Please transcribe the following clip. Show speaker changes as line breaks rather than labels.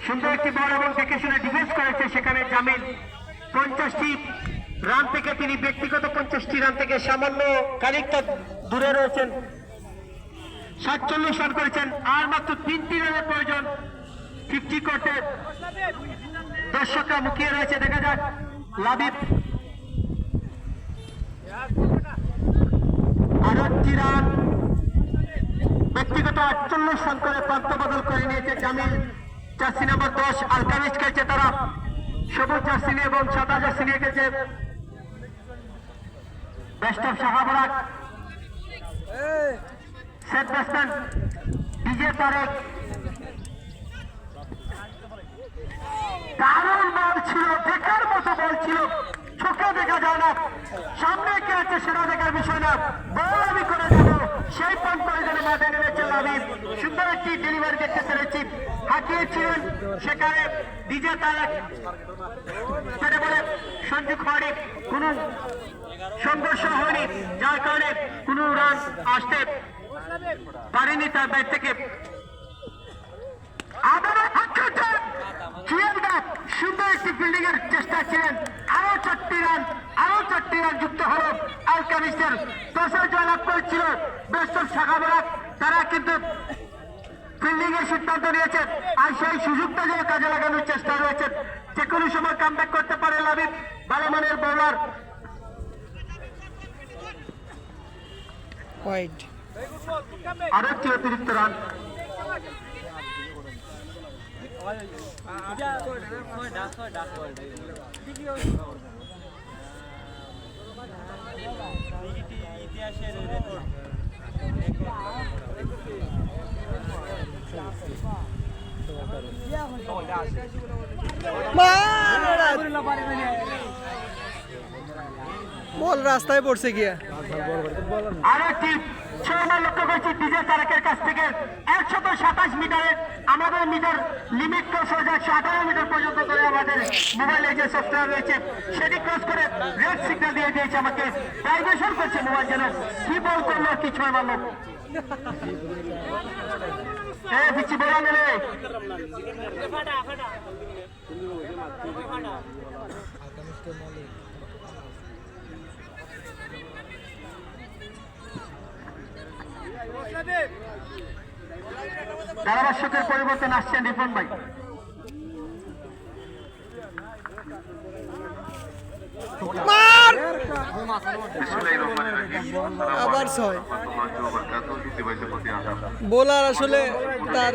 সুন্দর একটি বল এবং দেখে শুনে ডিফেন্স করেছে সেখানে জামিল। 50টি রান থেকে তিনি ব্যক্তিগত 50টি রান থেকে সামান্য খানিকটা দূরে রয়েছেন। 47 রান করেছেন, আর মাত্র 3টি রানের প্রয়োজন 50 করতে। দর্শকরা মুখিয়ে রয়েছে, দেখা যাক লাবিব আরো 3 রান, ব্যক্তিগত 48 রান করে প্রান্ত বদল করে নিয়েছে জামিল। জার্সি নাম্বার 10 আলকামিজ খেলছে, তারা সবুজ জার্সি নিয়ে এবং সাদা জার্সি নিয়ে খেলছে। বেস্ট অফ শাহাবরাক, সেট ব্যাটসম্যান ডিজে তারেক। দারুণ বল ছিল, দেখার মতো বল ছিল, চোখে দেখা যায় না, সামনে কে আছে সেটা দেখার বিষয় না। বল আমি করে যাবো, সেই পণ করে যেন মাঠে নেমেছে লাবিব। সুন্দর একটি ডেলিভারি দেখতে পেরেছি, হাঁকিয়েছিলেন সেখানে ডিজে তারেক। সেটা বলে সঞ্জু খড়ি, কোন সংঘর্ষ হয়নি, যার কারণে কোন রান আসতে পারেনি তার ব্যাট থেকে। সুন্দর একটি ফিল্ডিং এর চেষ্টা ছিলেন, আরো 4টি রান যুক্ত হল আলকামিজের। 10 জয়লাভ করেছিল বেস্ট অফ শাহাবরাক, তারা কিন্তু ফিল্ডিং এর সিদ্ধান্ত নিয়েছে, আর সেই সুযোগটা যেন কাজে লাগানোর চেষ্টা রয়েছে। যে কোনো সময় কামব্যাক করতে পারে লাবিব, ভালো মানের বোলার। আরো একটি অতিরিক্ত রান।
বল রাস্তায় পড়ছে গিয়া।
আরেকটি 6 রান লক্ষ্য করছি ডিজে তারেকের কাছ থেকে। 127 মিটারের আমাদের মিটার লিমিট ক্রস হয়ে যায় 118 মিটার পর্যন্ত করে আমাদের মোবাইলে যে সফটওয়্যার রয়েছে সেটি ক্রস করে রেড সিগন্যাল দিয়ে দিয়েছে আমাকে। ভাইব্রেশন করছে মোবাইল, যেন কি বল করলো কি 6 মারলো। পিছি বলা নেই ধারাভাষ্যকের পরিবর্তন আসছেন রিপন ভাই।
আবার 6 বোলার আসলে তার